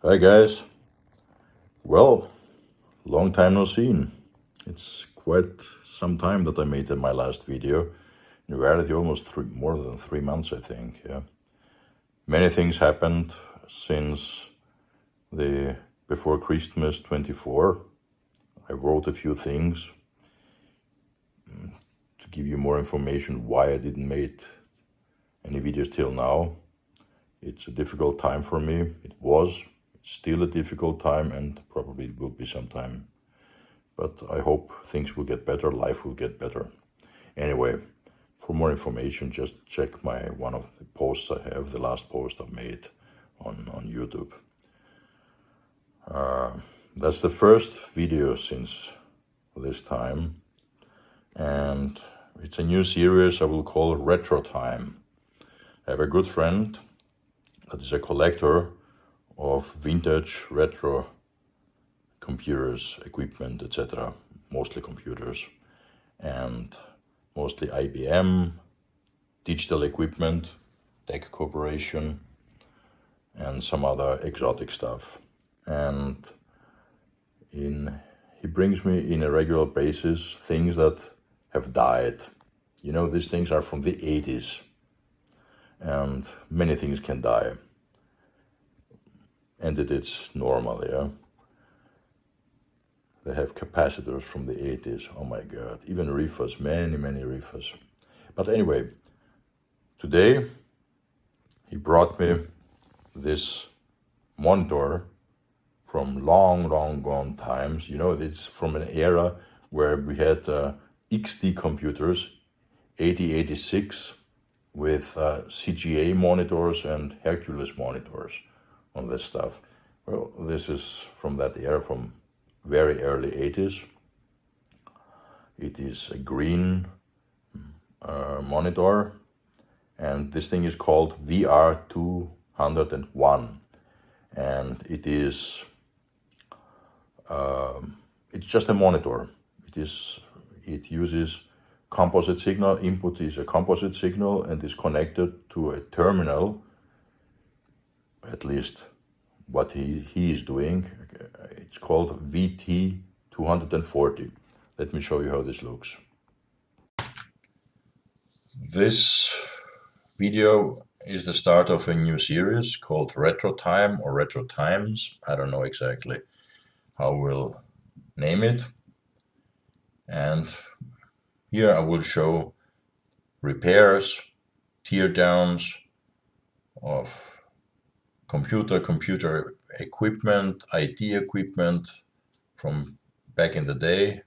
Hi guys. Well, long time no seen. It's quite some time that I made my last video. In reality, almost more than 3 months, I think. Yeah, many things happened since the before Christmas 24. I wrote a few things to give you more information why I didn't make any videos till now. It's a difficult time for me. It was. It's still a difficult time, and probably it will be some time. But I hope things will get better, life will get better. Anyway, for more information, just check one of the posts I have, the last post I've made on YouTube. That's the first video since this time, and it's a new series I will call Retro Time. I have a good friend that is a collector of vintage retro computers, equipment, etc. Mostly computers, and mostly IBM, digital equipment, DEC Corporation, and some other exotic stuff. And he brings me in a regular basis things that have died. You know, these things are from the 80's, and many things can die. And it's normal, yeah. They have capacitors from the 80's. Oh my God, even reefers, many reefers. But anyway, today he brought me this monitor from long gone times. You know, it's from an era where we had XT computers, 8086, with CGA monitors and Hercules monitors on this stuff. Well, this is from that era, from very early 80's. It is a green monitor, and this thing is called VR201, and it is it's just a monitor. It uses composite signal. Input is a composite signal and is connected to a terminal, at least what he is doing. It's called VT240. Let me show you how this looks. This video is the start of a new series called Retro Time or Retro Times. I don't know exactly how we'll name it. And here I will show repairs, teardowns of computer equipment, IT equipment from back in the day,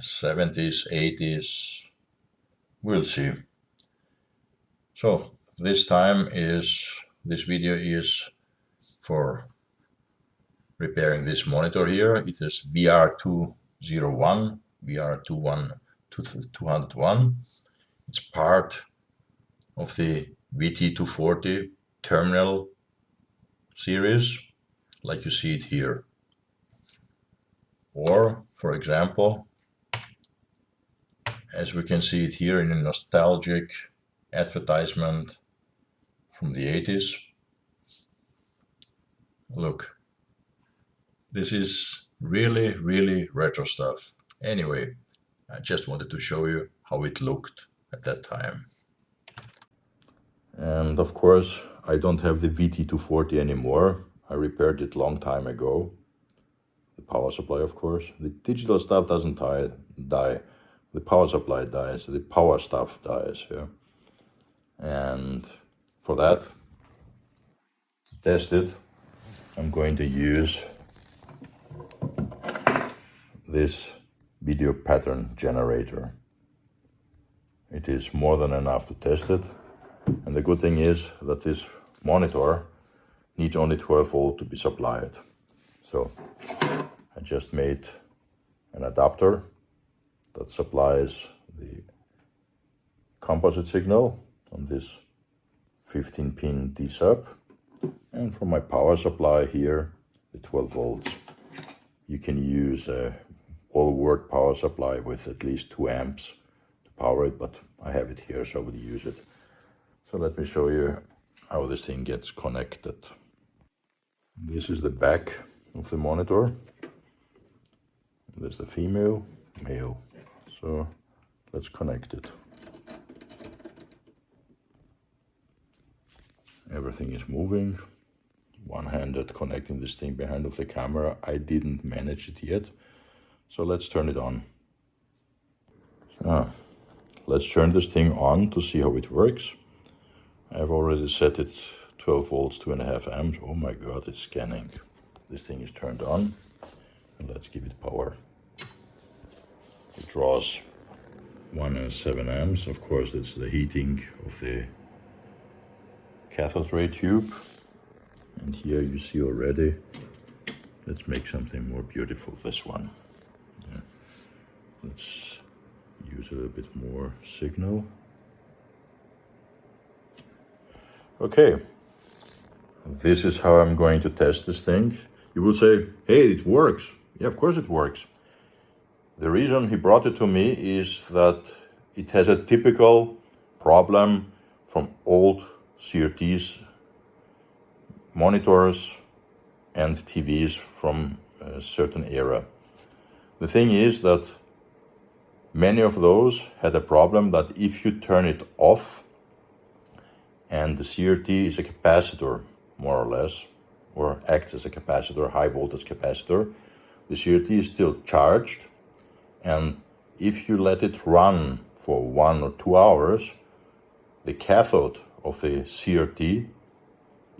70's, 80's, we'll see. So this video is for repairing this monitor here. It is VR201, VR201. It's part of the VT240 terminal series, like you see it here. Or, for example, as we can see it here in a nostalgic advertisement from the 80's. Look, this is really retro stuff. Anyway, I just wanted to show you how it looked at that time. And of course, I don't have the VT240 anymore. I repaired it long time ago. The power supply, of course. The digital stuff doesn't die. The power supply dies. The power stuff dies. Yeah. And for that, to test it, I'm going to use this video pattern generator. It is more than enough to test it. And the good thing is that this monitor needs only 12 volt to be supplied. So I just made an adapter that supplies the composite signal on this 15-pin D-sub, and from my power supply here, the 12 volts. You can use a wall-wart power supply with at least 2 amps to power it, but I have it here, so I will use it. So let me show you how this thing gets connected. This is the back of the monitor. There's the female, male. So let's connect it. Everything is moving. One-handed connecting this thing behind of the camera. I didn't manage it yet. So let's turn it on. So let's turn this thing on to see how it works. I've already set it 12 volts, 2.5 amps. Oh my God, it's scanning. This thing is turned on. And let's give it power. It draws 1.7 amps. Of course, that's the heating of the cathode ray tube. And here you see already, let's make something more beautiful, this one. Yeah. Let's use a little bit more signal. Okay, this is how I'm going to test this thing. You will say, hey, it works. Yeah, of course it works. The reason he brought it to me is that it has a typical problem from old CRTs, monitors and TVs from a certain era. The thing is that many of those had a problem that if you turn it off, and the CRT is a capacitor, more or less, or acts as a capacitor, high voltage capacitor, the CRT is still charged, and if you let it run for 1 or 2 hours, the cathode of the CRT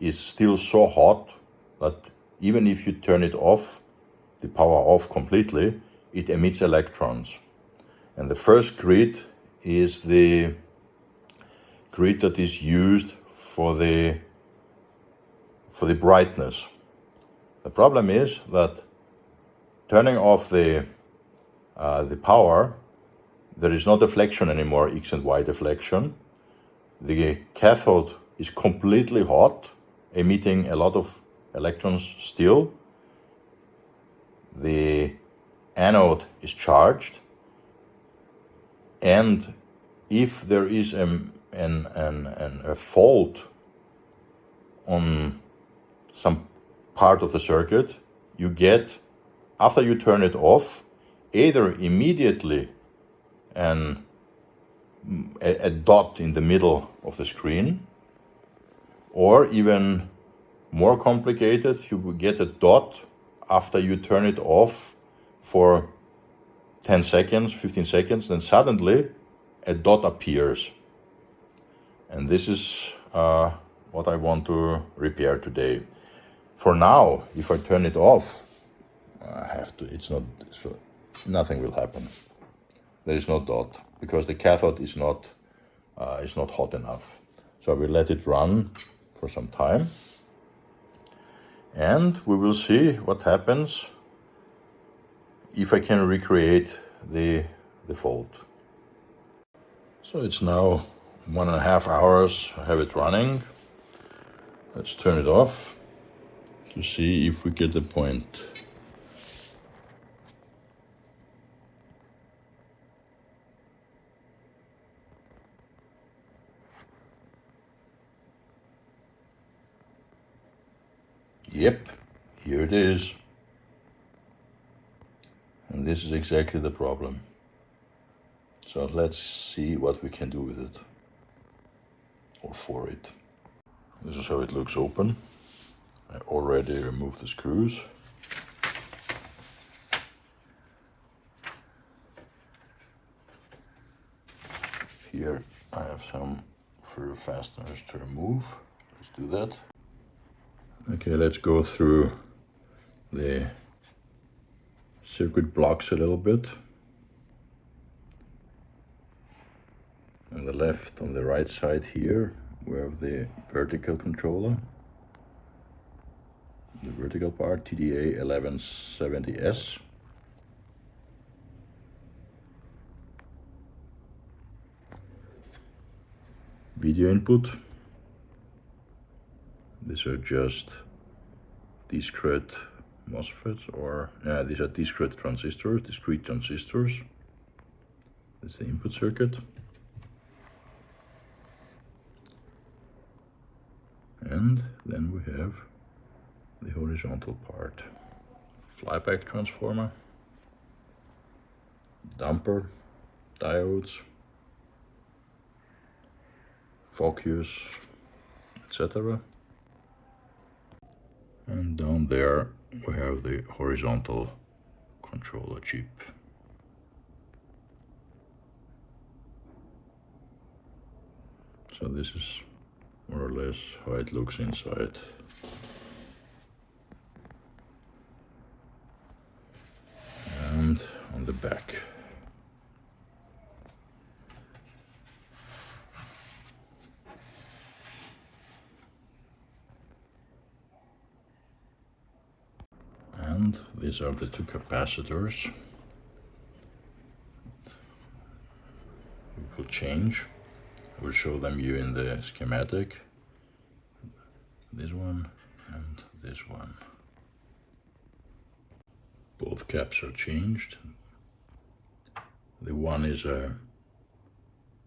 is still so hot that even if you turn it off, the power off completely, it emits electrons. And the first grid is the grid that is used for the brightness. The problem is that turning off the power, there is no deflection anymore, X and Y deflection. The cathode is completely hot, emitting a lot of electrons still. The anode is charged, and if there is a fault on some part of the circuit, you get, after you turn it off, either immediately a dot in the middle of the screen, or even more complicated, you will get a dot after you turn it off for 10 seconds, 15 seconds, then suddenly a dot appears. And this is what I want to repair today. For now, if I turn it off, I have to, it's not, so nothing will happen. There is no dot, because the cathode is not hot enough. So I will let it run for some time, and we will see what happens if I can recreate the fault. So it's now 1.5 hours I have it running. Let's turn it off to see if we get the point. Yep, here it is. And this is exactly the problem. So let's see what we can do with it, or for it. This is how it looks open. I already removed the screws. Here I have some further fasteners to remove. Let's do that. Okay, let's go through the circuit blocks a little bit. On the left, on the right side here, we have the vertical controller. The vertical part, TDA1170S. Video input. These are just discrete MOSFETs, or these are discrete transistors, discrete transistors. That's the input circuit. And then we have the horizontal part. Flyback transformer, damper, diodes, focus, etc. And down there we have the horizontal controller chip. So this is more or less how it looks inside. And on the back. And these are the two capacitors. We will change. We'll show them you in the schematic. This one and this one. Both caps are changed. The one is a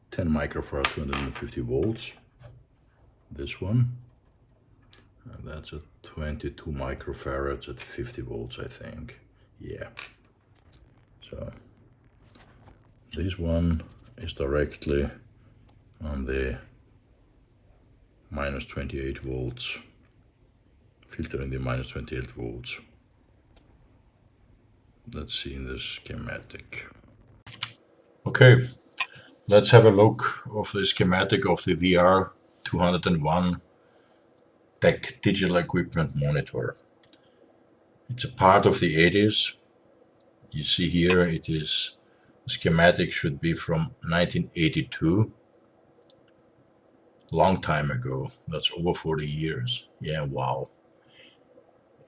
10 microfarad 250 volts. This one. And that's a 22 microfarads at 50 volts, I think. Yeah. So this one is directly on the minus 28 volts, filtering the minus 28 volts. Let's see in the schematic. Okay, let's have a look of the schematic of the VR201 DEC digital equipment monitor. It's a part of the 80's. You see here it is, the schematic should be from 1982. Long time ago, that's over 40 years. Yeah, wow.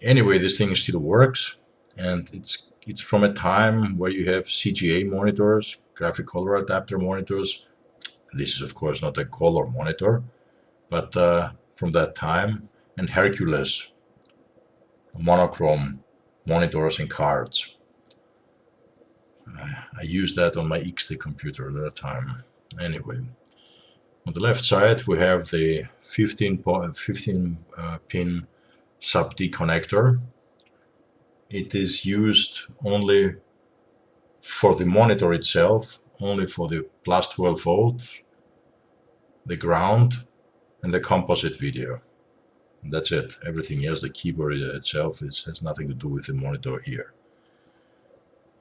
Anyway, this thing still works, and it's from a time where you have CGA monitors, graphic color adapter monitors. This is of course not a color monitor, but from that time, and Hercules monochrome monitors and cards. I used that on my XT computer at that time. Anyway, on the left side we have the 15 pin sub-D connector. It is used only for the monitor itself, only for the plus 12 volts, the ground, and the composite video. That's it. Everything else, the keyboard itself, has nothing to do with the monitor here.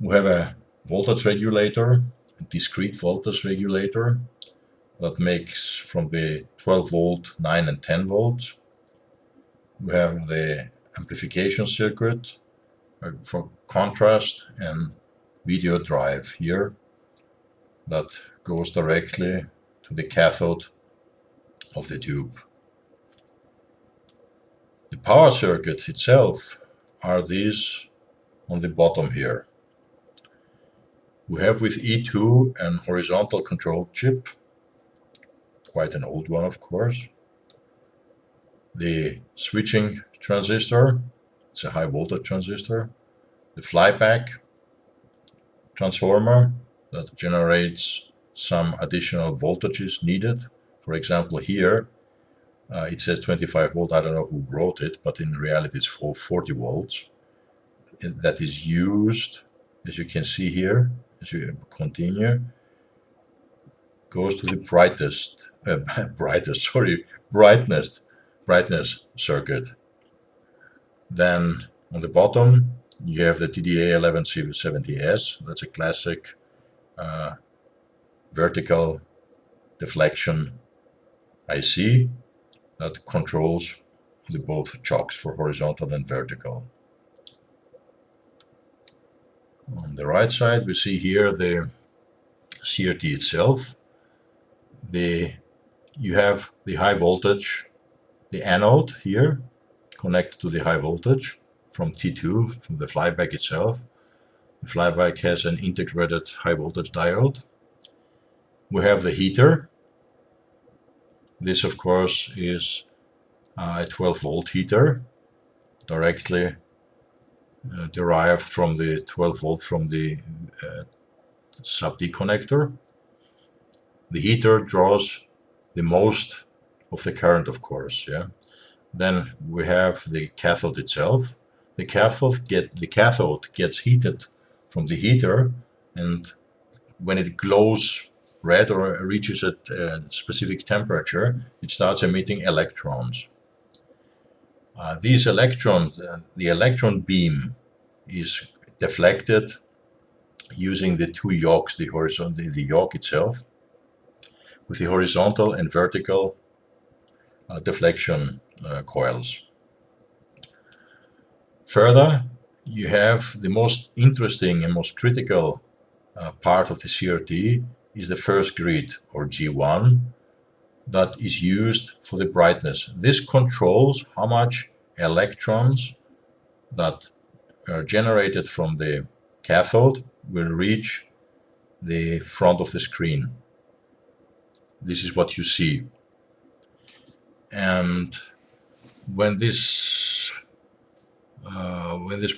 We have a voltage regulator, a discrete voltage regulator that makes from the 12 volt, 9 and 10 volts. We have the amplification circuit for contrast and video drive here that goes directly to the cathode of the tube. The power circuit itself are these on the bottom here. We have with E2 an horizontal control chip, quite an old one of course. The switching transistor, it's a high voltage transistor. The flyback transformer that generates some additional voltages needed. For example, here it says 25 volt. I don't know who wrote it, but in reality it's for 40 volts. That is used, as you can see here, as you continue, goes to the brightness circuit. Then on the bottom you have the DDA1170S. That's a classic vertical deflection IC that controls the both chocks for horizontal and vertical. On the right side we see here the CRT itself. You have the high voltage, the anode here connected to the high voltage from T2, from the flyback itself. The flyback has an integrated high voltage diode. We have the heater. This of course is a 12 volt heater directly derived from the 12 volt from the sub-D connector. The heater draws the most of the current, of course, yeah. Then we have the cathode itself. The cathode gets heated from the heater, and when it glows red or reaches a specific temperature, it starts emitting electrons. These electrons, the electron beam is deflected using the two yokes, the yoke itself, with the horizontal and vertical deflection coils. Further, you have the most interesting and most critical part of the CRT is the first grid, or G1, that is used for the brightness. This controls how much electrons that are generated from the cathode will reach the front of the screen. This is what you see. And when this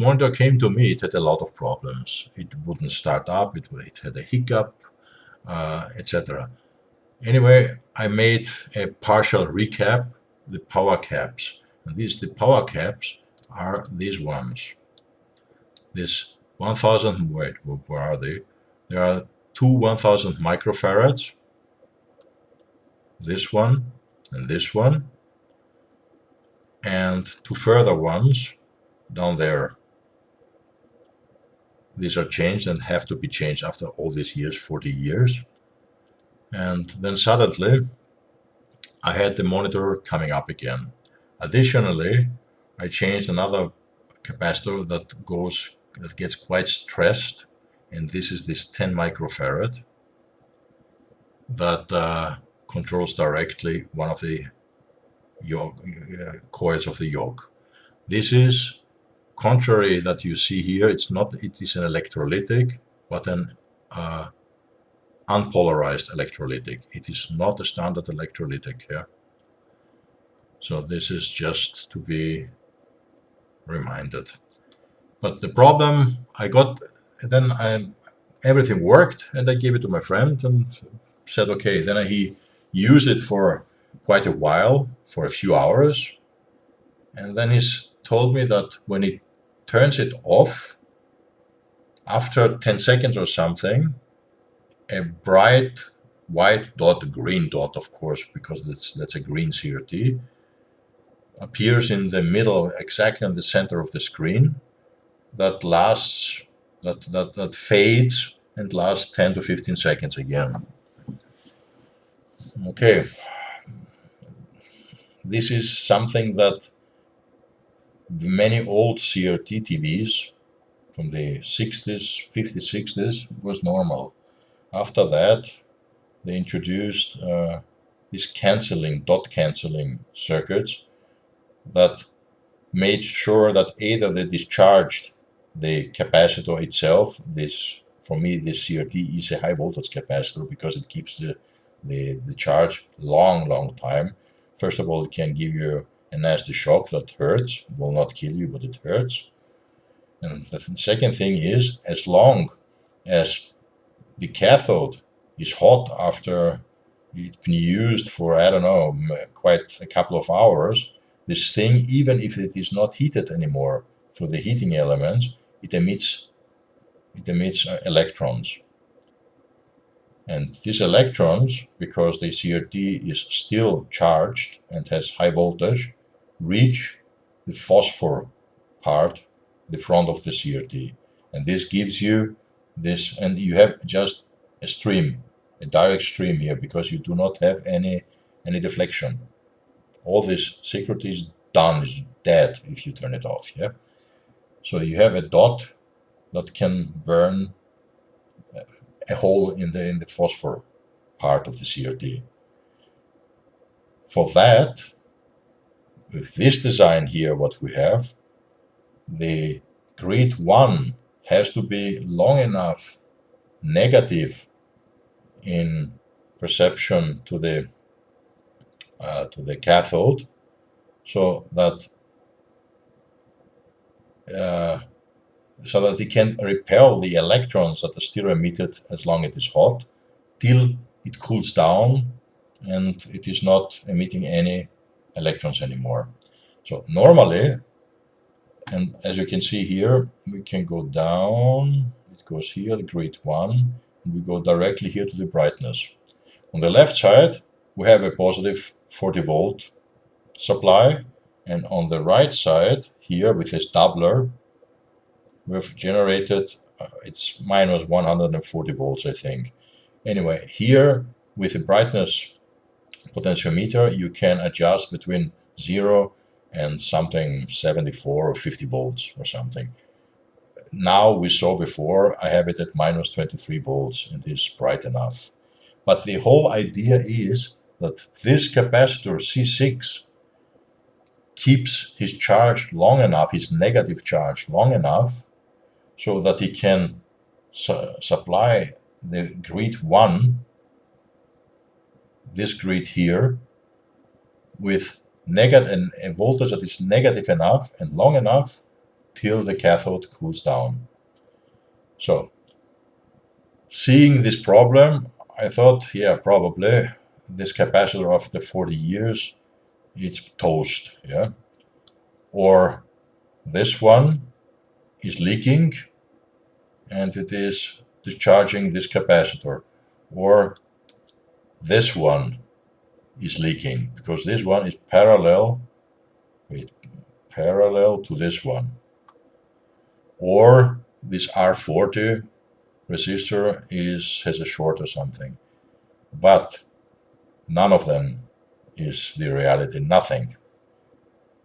monitor came to me, it had a lot of problems. It wouldn't start up, it had a hiccup, etc. Anyway, I made a partial recap, the power caps. And the power caps are these ones. This 1000, wait, where are they? There are two 1000 microfarads, this one and this one, and two further ones down there. These are changed and have to be changed after all these years, 40 years. And then suddenly I had the monitor coming up again. Additionally, I changed another capacitor that gets quite stressed, and this is this 10 microfarad that controls directly one of the coils of the yoke. This is contrary that you see here. It is an electrolytic, but an unpolarized electrolytic. It is not a standard electrolytic here. So this is just to be reminded. But the problem I got, then everything worked, and I gave it to my friend and said, okay. Then he used it for quite a while, for a few hours, and then he's told me that when he turns it off, after 10 seconds or something, a bright white dot, a green dot, of course, because that's a green CRT, appears in the middle, exactly in the center of the screen, that lasts, that fades and lasts 10 to 15 seconds again. Okay, this is something that many old CRT TVs from the 60s, 50s, 60s was normal. After that, they introduced these dot canceling circuits that made sure that either they discharged the capacitor itself. For me, this CRT is a high voltage capacitor because it keeps the charge long time. First of all, it can give you a nasty shock that hurts. It will not kill you, but it hurts. And the second thing is, as long as the cathode is hot after it's been used for, I don't know, quite a couple of hours, this thing, even if it is not heated anymore through the heating elements, it emits electrons. And these electrons, because the CRT is still charged and has high voltage, reach the phosphor part, the front of the CRT. And this gives you this, and you have just a stream, a direct stream here, because you do not have any deflection. All this secret is done, is dead if you turn it off. Yeah. So you have a dot that can burn a hole in the phosphor part of the CRT. For that, with this design here, what we have, the grid 1 has to be long enough negative in perception to the cathode, so that it can repel the electrons that are still emitted as long as it is hot, till it cools down and it is not emitting any electrons anymore. So normally, and as you can see here, we can go down, it goes here, grid 1, and we go directly here to the brightness. On the left side, we have a positive 40 volt supply, and on the right side, here with this doubler, we've generated, it's minus 140 volts, I think. Anyway, here with the brightness potentiometer, you can adjust between 0 and something 74 or 50 volts or something. Now we saw before, I have it at minus 23 volts and is bright enough. But the whole idea is that this capacitor C6 keeps his charge long enough, his negative charge long enough, so that he can supply the grid 1, this grid here, with a voltage that is negative enough and long enough till the cathode cools down. So, seeing this problem, I thought, yeah, probably this capacitor after 40 years, it's toast, yeah? Or this one is leaking and it is discharging this capacitor. Or this one is leaking because this one is parallel to this one. Or this R40 resistor has a short or something. But none of them is the reality, nothing.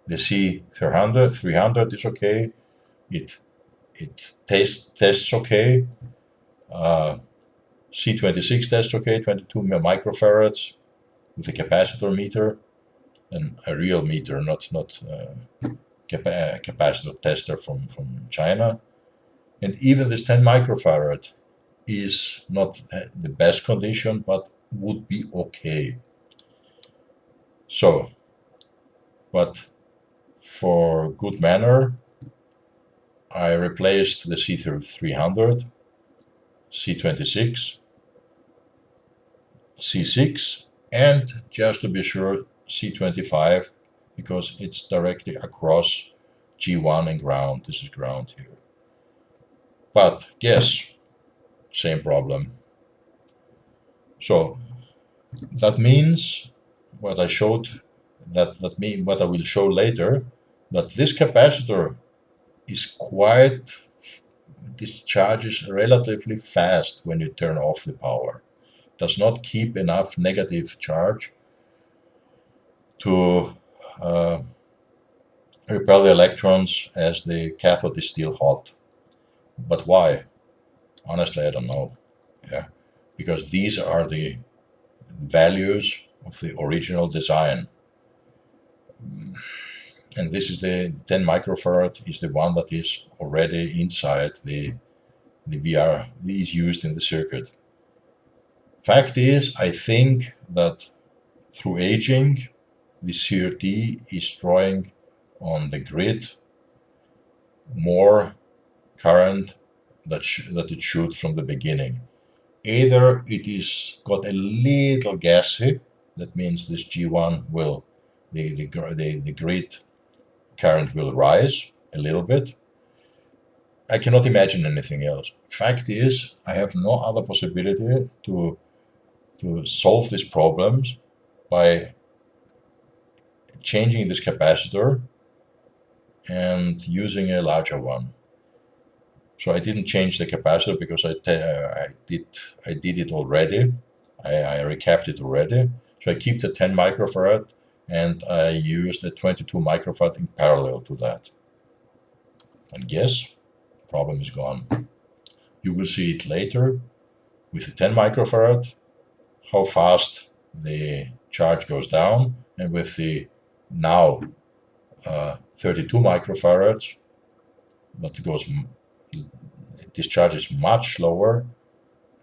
The C300 is okay, it tests okay, C26 tests okay, 22 microfarads with a capacitor meter, and a real meter, not capacitor tester from China. And even this 10 microfarad is not the best condition, but would be okay. So, but for good manner, I replaced the C300, C26, C6, and just to be sure, C25, because it's directly across G1 and ground. This is ground here. But guess, same problem. So that means what I showed, that means what I will show later, that this capacitor is discharges relatively fast when you turn off the power. Does not keep enough negative charge to repel the electrons as the cathode is still hot. But why? Honestly, I don't know. Yeah, because these are the values of the original design. And this is the 10 microfarad is the one that is already inside the VR, is used in the circuit. Fact is, I think that through aging, the CRT is drawing on the grid more current that it should from the beginning. Either it is got a little gassy, that means this G1 will, the grid current will rise a little bit. I cannot imagine anything else. Fact is, I have no other possibility to solve these problems by changing this capacitor and using a larger one. So I didn't change the capacitor because I did it already. I recapped it already. So I keep the 10 microfarad and I used the 22 microfarad in parallel to that. And guess, problem is gone. You will see it later with the 10 microfarad, how fast the charge goes down, and with the now 32 microfarads, but it discharges much slower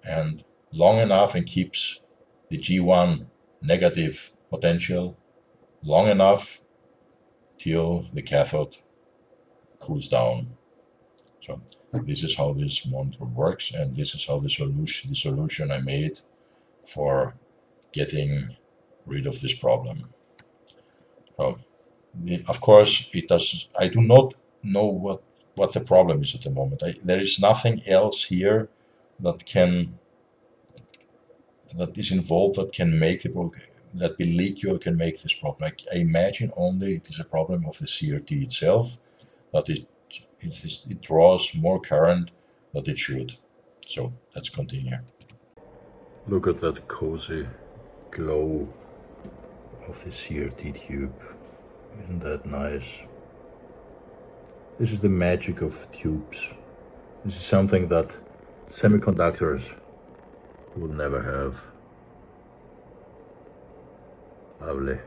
and long enough and keeps the G1 negative potential long enough till the cathode cools down. So this is how this monitor works, and this is how the solution I made for getting rid of this problem. So Of course, it does. I do not know what the problem is at the moment. There is nothing else here that is involved that can make the problem, that will leak you or can make this problem. I imagine only it is a problem of the CRT itself, that it draws more current than it should. So let's continue. Look at that cozy glow of the CRT tube. Isn't that nice? This is the magic of tubes. This is something that semiconductors will never have. Lovely.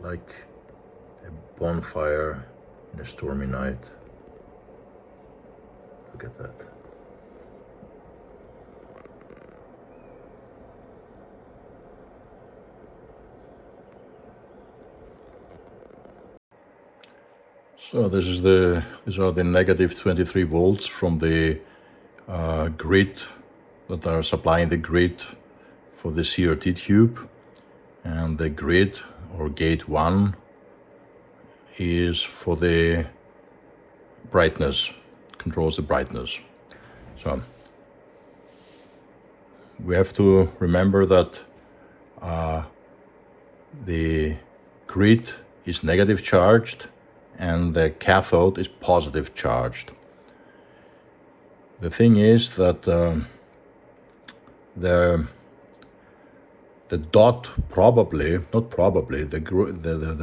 Like a bonfire in a stormy night. Look at that. So these are the negative 23 volts from the grid that are supplying the grid for the CRT tube, and the grid or gate 1 is for the brightness, controls the brightness. So we have to remember that the grid is negative charged and the cathode is positive charged. The thing is that the dot the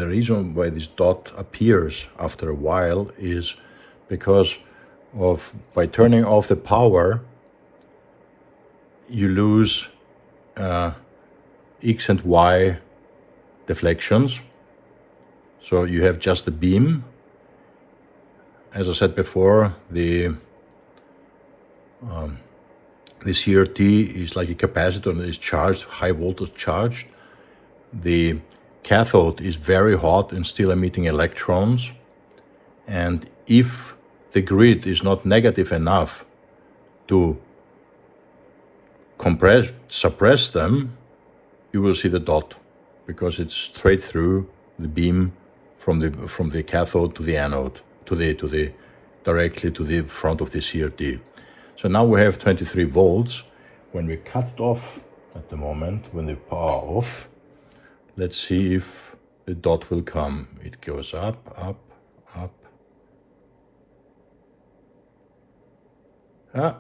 reason why this dot appears after a while is because by turning off the power, you lose X and Y deflections. So you have just the beam. As I said before, the CRT is like a capacitor and is charged, high voltage charged. The cathode is very hot and still emitting electrons. And if the grid is not negative enough to suppress them, you will see the dot, because it's straight through the beam from the cathode to the anode, directly to the front of the CRT. So now we have 23 volts. When we cut it off at the moment, when the power off, let's see if the dot will come. It goes up, up, up.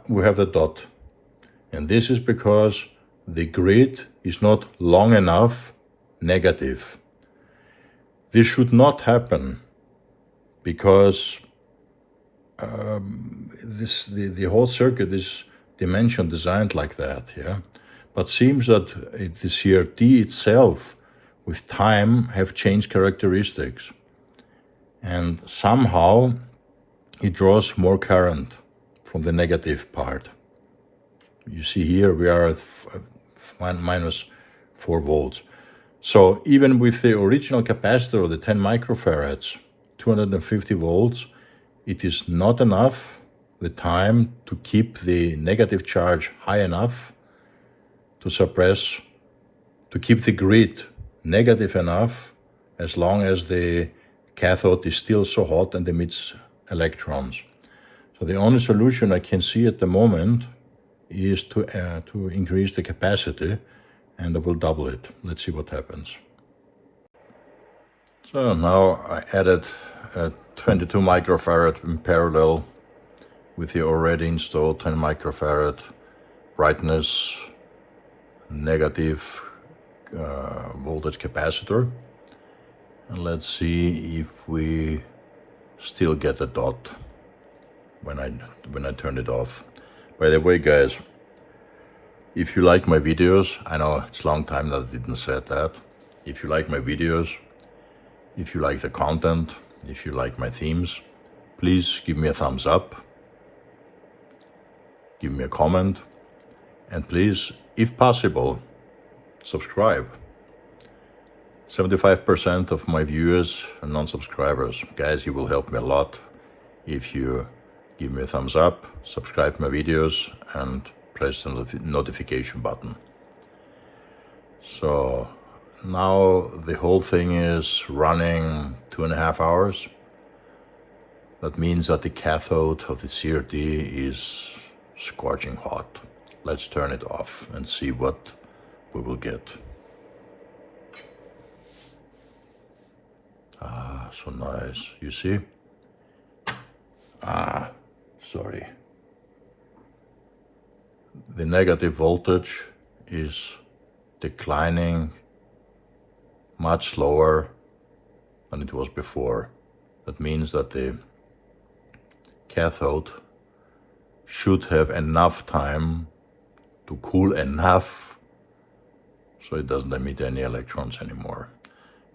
We have the dot. And this is because the grid is not long enough negative. This should not happen because the whole circuit is designed like that, yeah. But seems that the CRT itself, with time, have changed characteristics, and somehow it draws more current from the negative part. You see here we are at minus 4 volts. So even with the original capacitor of the 10 microfarads, 250 volts, it is not enough, the time, to keep the negative charge high enough to keep the grid negative enough, as long as the cathode is still so hot and emits electrons. So the only solution I can see at the moment is to increase the capacity, and I will double it. Let's see what happens. So now I added a 22 microfarad in parallel with the already installed 10 microfarad brightness negative voltage capacitor. And let's see if we still get a dot when I turn it off. By the way, guys, if you like my videos, I know it's a long time that I didn't say that. If you like my videos, if you like the content, if you like my themes, please give me a thumbs up, give me a comment, and please, if possible, subscribe. 75% of my viewers are non-subscribers. Guys, you will help me a lot if you give me a thumbs up, subscribe to my videos, and press the notification button. So now the whole thing is running 2.5 hours. That means that the cathode of the CRT is scorching hot. Let's turn it off and see what we will get. Ah, so nice. You see? Ah, sorry. The negative voltage is declining much slower than it was before. That means that the cathode should have enough time to cool enough so it doesn't emit any electrons anymore.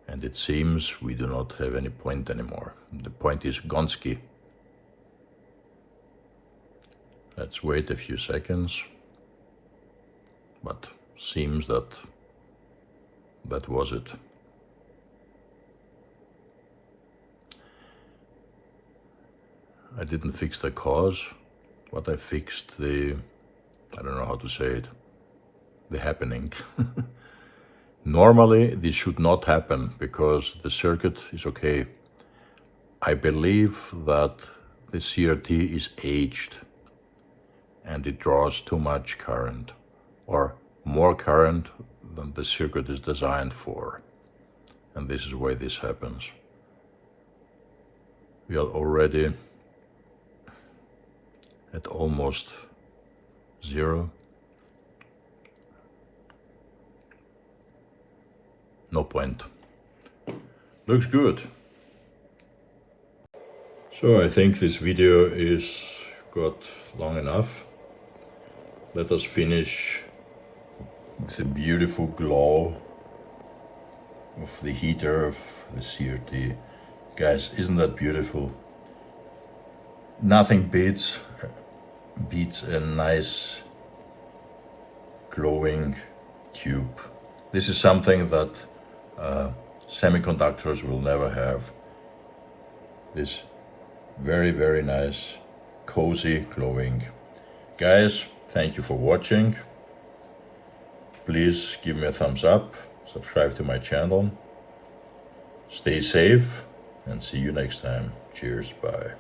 And it seems we do not have any point anymore. The point is Gonski. Let's wait a few seconds. But seems that was it. I didn't fix the cause, but I fixed the, I don't know how to say it, the happening. Normally, this should not happen because the circuit is okay. I believe that the CRT is aged and it draws too much current, or more current than the circuit is designed for. And this is why this happens. We are already at almost 0. No point. Looks good. So I think this video is got long enough. Let us finish with the beautiful glow of the heater of the CRT. Guys, isn't that beautiful? Nothing beats a nice glowing tube. This is something that semiconductors will never have. This very, very nice, cozy glowing. Guys, thank you for watching. Please give me a thumbs up, subscribe to my channel. Stay safe and see you next time. Cheers, bye.